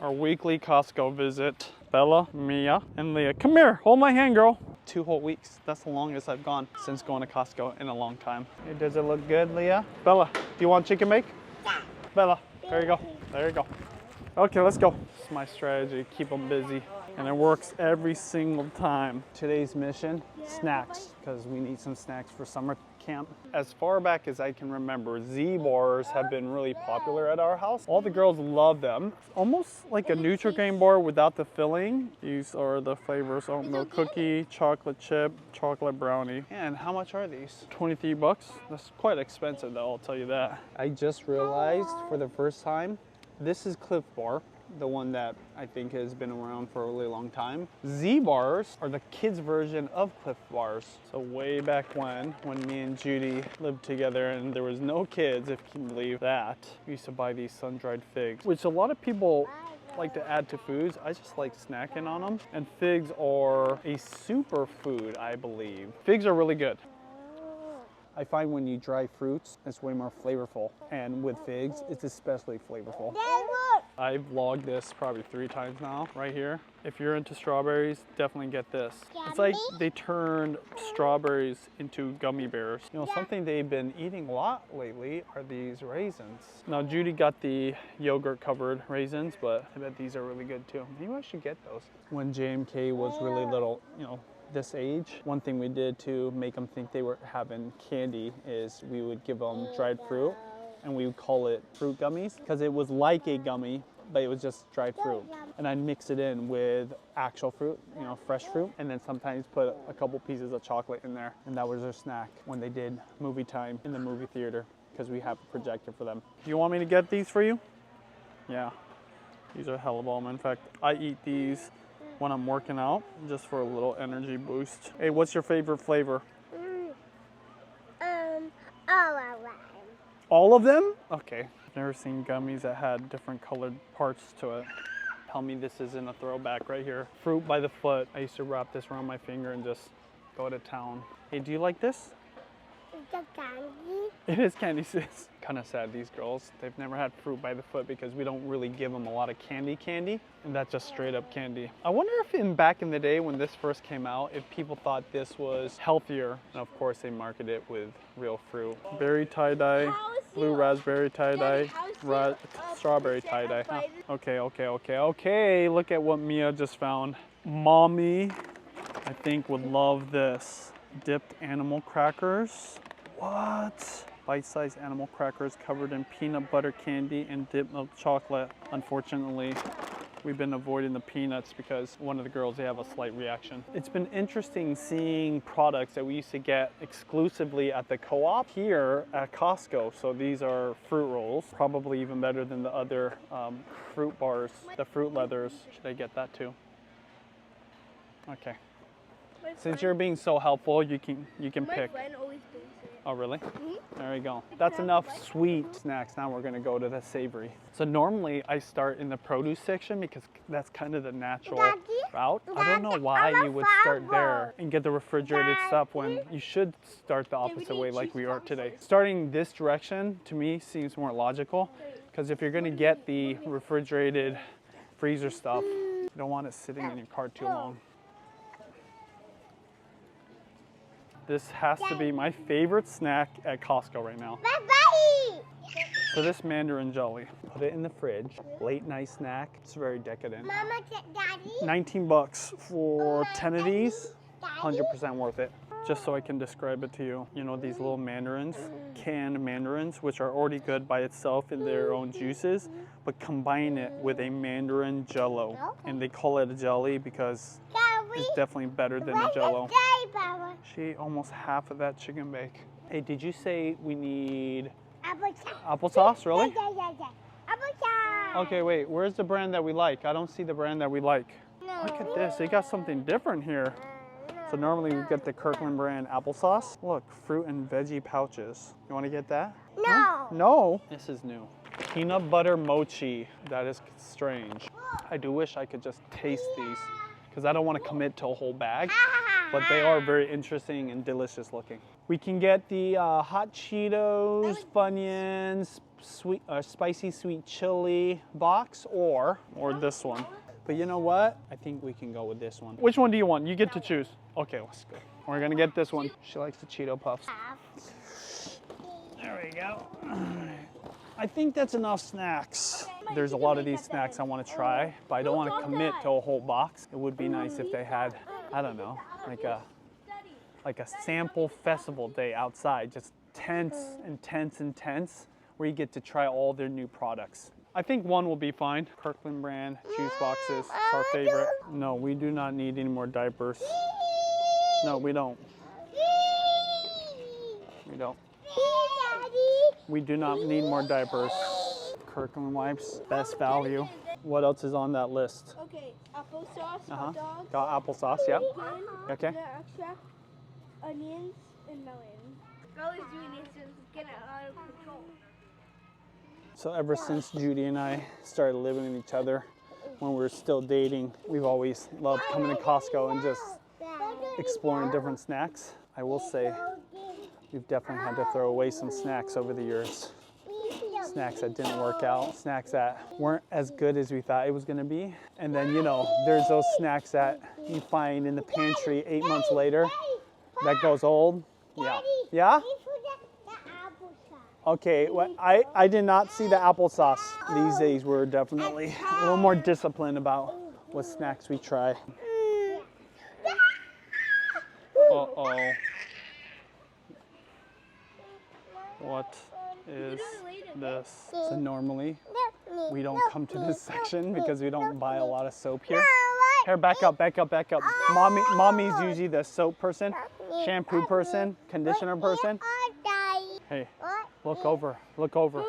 Our weekly Costco visit. Bella, Mia, and Leah. Come here, hold my hand, girl. 2 whole weeks. That's the longest I've gone since going to Costco in a long time. Hey, does it look good, Leah? Bella, do you want chicken bake? Yeah. Bella, there you go. There you go. Okay, let's go. It's my strategy, keep them busy. And it works every single time. Today's mission, snacks, because we need some snacks for summer camp. As far back as I can remember, Z-bars have been really popular at our house. All the girls love them. It's almost like a Nutri-Grain bar without the filling. These are the flavors: oatmeal cookie, chocolate chip, chocolate brownie. And how much are these? 23 bucks. That's quite expensive though, I'll tell you that. I just realized for the first time, this is Cliff Bar, the one that I think has been around for a really long time. Z-bars are the kids' version of Cliff Bars. So way back when me and Judy lived together and there was no kids, if you can believe that, we used to buy these sun-dried figs, which a lot of people like to add to foods. I just like snacking on them. And figs are a superfood, I believe. Figs are really good. I find when you dry fruits, it's way more flavorful. And with figs, it's especially flavorful. I've vlogged this probably 3 times now, right here. If you're into strawberries, definitely get this. It's like they turned strawberries into gummy bears. You know, something they've been eating a lot lately are these raisins. Now, Judy got the yogurt covered raisins, but I bet these are really good too. Maybe I should get those. When JMK was really little, you know, this age, one thing we did to make them think they were having candy is we would give them dried fruit and we would call it fruit gummies because it was like a gummy, but it was just dried fruit. And I'd mix it in with actual fruit, you know, fresh fruit, and then sometimes put a couple pieces of chocolate in there. And that was their snack when they did movie time in the movie theater because we have a projector for them. Do you want me to get these for you? Yeah, these are hella bomb. In fact, I eat these when I'm working out, just for a little energy boost. Hey, what's your favorite flavor? All of them. All of them? Okay. I've never seen gummies that had different colored parts to it. Tell me this isn't a throwback right here. Fruit by the foot. I used to wrap this around my finger and just go to town. Hey, do you like this? It's a candy. It is candy, sis. Kind of sad, these girls. They've never had fruit by the foot because we don't really give them a lot of candy, and that's just straight up candy. I wonder if back in the day when this first came out, if people thought this was healthier. And of course they market it with real fruit. Berry tie-dye, blue raspberry tie-dye, strawberry tie-dye. Huh? Okay. Look at what Mia just found. Mommy, I think, would love this. Dipped animal crackers. What? Bite-sized animal crackers covered in peanut butter candy and dipped milk chocolate. Unfortunately, we've been avoiding the peanuts because one of the girls, they have a slight reaction. It's been interesting seeing products that we used to get exclusively at the co-op here at Costco. So these are fruit rolls, probably even better than the other fruit bars, the fruit leathers. Should I get that too? Okay. Since you're being so helpful, you can pick. Oh, really? There you go. That's enough sweet snacks. Now we're gonna go to the savory. So normally I start in the produce section because that's kind of the natural route. I don't know why you would start there and get the refrigerated stuff when you should start the opposite way like we are today. Starting this direction to me seems more logical because if you're gonna get the refrigerated freezer stuff, you don't want it sitting in your cart too long. This has to be my favorite snack at Costco right now. So this mandarin jelly, put it in the fridge. Late night snack. It's very decadent. Mama, Daddy? 19 bucks for 10 of these. 100% worth it. Just so I can describe it to you. You know these little mandarins, canned mandarins, which are already good by itself in their own juices, but combine it with a mandarin jello. And they call it a jelly because it's definitely better than a jello. She ate almost half of that chicken bake. Hey, did you say we need applesauce? Really? Yeah. Applesauce. Okay, wait, where's the brand that we like? I don't see the brand that we like. No. Look at this, they got something different here. So normally we get the Kirkland brand applesauce. Look, fruit and veggie pouches. You want to get that? No. Huh? No? This is new. Peanut butter mochi. That is strange. I do wish I could just taste these because I don't want to commit to a whole bag, but they are very interesting and delicious looking. We can get the hot Cheetos, Funyuns, spicy sweet chili box or this one. But you know what? I think we can go with this one. Which one do you want? You get to choose. Okay, let's go. We're gonna get this one. She likes the Cheeto Puffs. There we go. I think that's enough snacks. There's a lot of these snacks I want to try, but I don't want to commit to a whole box. It would be nice if they had, I don't know, like a sample festival day outside, just tents and tents and tents, where you get to try all their new products. I think one will be fine. Kirkland brand juice boxes, it's our favorite. No, we do not need any more diapers. No, we don't. We don't. We do not need more diapers. Kirkland wipes, best value. What else is on that list? Okay, applesauce, hot dogs. Got applesauce, yep. Okay. The extra onions and melon. Girl is doing this and it's getting out of control. So ever since Judy and I started living with each other, when we were still dating, we've always loved coming to Costco and just exploring different snacks. I will say, we've definitely had to throw away some snacks over the years. Snacks that didn't work out, snacks that weren't as good as we thought it was gonna be. And then, you know, there's those snacks that you find in the pantry 8 months later that goes old. Yeah. Yeah? Okay, well, I did not see the applesauce. These days we're definitely a little more disciplined about what snacks we try. Uh-oh. What is this? So normally we don't come to this section because we don't buy a lot of soap here. Here, back up, back up, back up. Mommy's usually the soap person, shampoo person, conditioner person. Hey, look over, look over.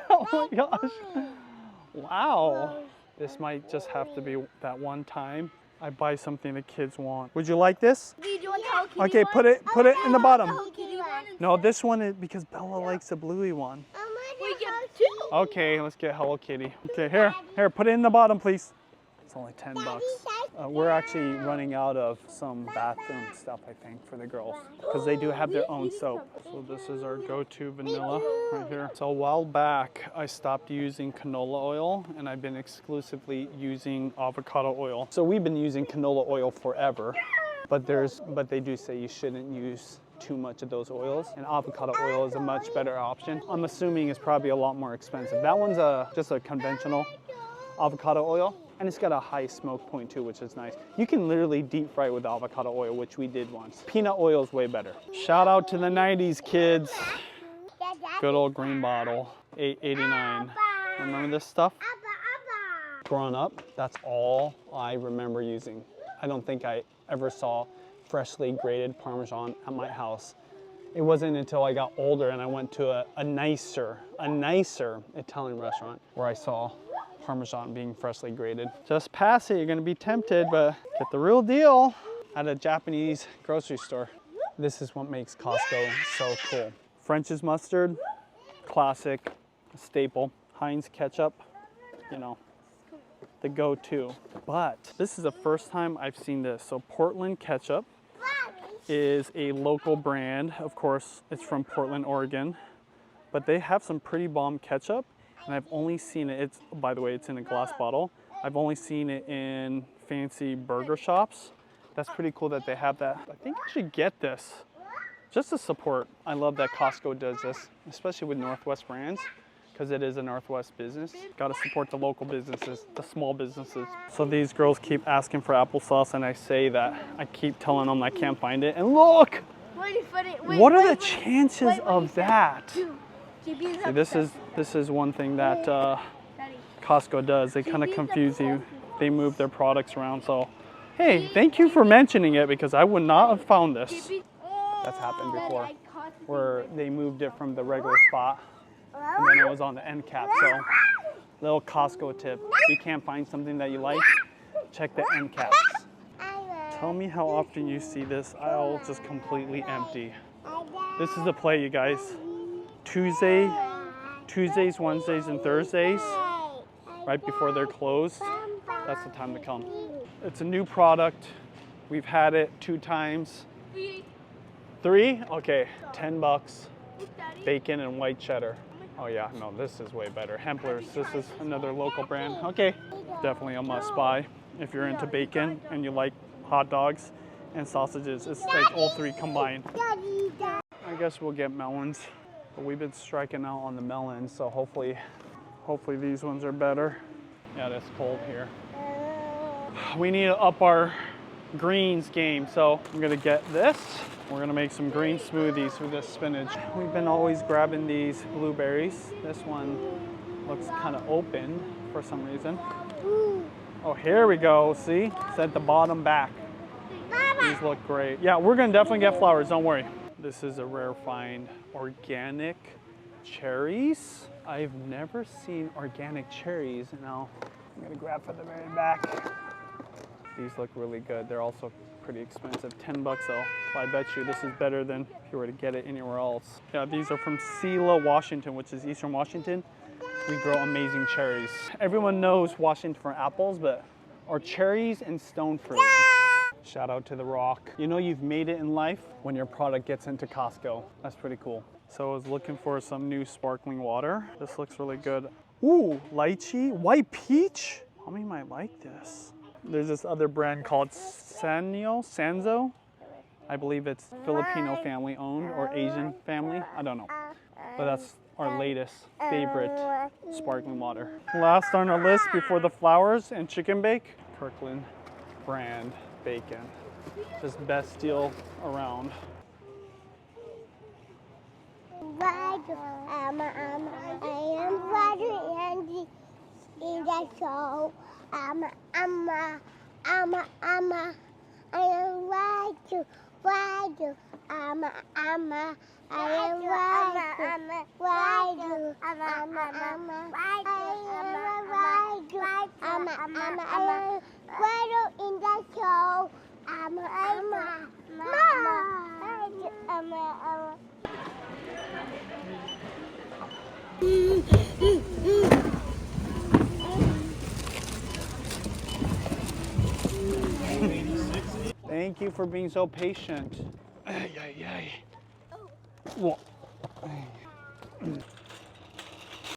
Oh my gosh. Wow. This might just have to be that one time I buy something the kids want. Would you like this? Do you want the Hello Kitty Okay, one? put it in the bottom. Hello Kitty one? No, this one is because Bella likes the bluey one. We get two. Okay, let's get Hello Kitty. Okay, here, put it in the bottom, please. It's only 10 bucks. We're actually running out of some bathroom stuff, I think, for the girls, because they do have their own soap. So this is our go-to vanilla right here. So a while back, I stopped using canola oil, and I've been exclusively using avocado oil. So we've been using canola oil forever, but they do say you shouldn't use too much of those oils, and avocado oil is a much better option. I'm assuming it's probably a lot more expensive. That one's just a conventional avocado oil, and it's got a high smoke point too, which is nice. You can literally deep fry with avocado oil, which we did once. Peanut oil is way better. Shout out to the 90s kids. Good old green bottle, $8.89. Remember this stuff? Growing up, that's all I remember using. I don't think I ever saw freshly grated Parmesan at my house. It wasn't until I got older and I went to a nicer Italian restaurant where I saw Parmesan being freshly grated. Just pass it, you're gonna be tempted, but get the real deal at a Japanese grocery store. This is what makes Costco so cool. French's mustard, classic, staple. Heinz ketchup, you know, the go-to. But this is the first time I've seen this. So Portland ketchup is a local brand. Of course, it's from Portland, Oregon, but they have some pretty bomb ketchup. And I've only seen it, by the way, it's in a glass bottle. I've only seen it in fancy burger shops. That's pretty cool that they have that. I think I should get this just to support. I love that Costco does this, especially with Northwest brands, because it is a Northwest business. Got to support the local businesses, the small businesses. So these girls keep asking for applesauce, and I say that. I keep telling them I can't find it. And look, what are the chances of that? See, this is one thing that Costco does. They kind of confuse you. They move their products around. So, hey, thank you for mentioning it, because I would not have found this. That's happened before, where they moved it from the regular spot, and then it was on the end cap. So, little Costco tip: if you can't find something that you like, check the end caps. Tell me how often you see this aisle just completely empty. This is the play, you guys. Tuesdays, Wednesdays, and Thursdays, right before they're closed, that's the time to come. It's a new product. We've had it 2 times. 3? Okay, 10 bucks. Daddy. Bacon and white cheddar. Oh yeah, no, this is way better. Hempler's, this is another local brand. Okay, definitely a must buy if you're into bacon and you like hot dogs and sausages. It's like all three combined. Daddy, Daddy. I guess we'll get melons, but we've been striking out on the melons, so hopefully these ones are better. Yeah, it's cold here. We need to up our greens game, so I'm gonna get this. We're gonna make some green smoothies with this spinach. We've been always grabbing these blueberries. This one looks kind of open for some reason. Oh, here we go, see? It's at the bottom back. These look great. Yeah, we're gonna definitely get flowers, don't worry. This is a rare find, organic cherries. I've never seen organic cherries. Now, I'm gonna grab from the very back. These look really good. They're also pretty expensive, 10 bucks though. But I bet you this is better than if you were to get it anywhere else. Yeah, these are from Selah, Washington, which is Eastern Washington. We grow amazing cherries. Everyone knows Washington for apples, but our cherries and stone fruit. Shout out to The Rock. You know you've made it in life when your product gets into Costco. That's pretty cool. So I was looking for some new sparkling water. This looks really good. Ooh, lychee, white peach. How many might like this? There's this other brand called Sanzo. I believe it's Filipino family owned or Asian family. I don't know. But that's our latest favorite sparkling water. Last on our list before the flowers and chicken bake, Kirkland brand bacon. Just best deal around. I am Roger Andy in the show. I am Roger. I'm Roger. In the show. Thank you for being so patient. Ay, ay, ay. Whoa.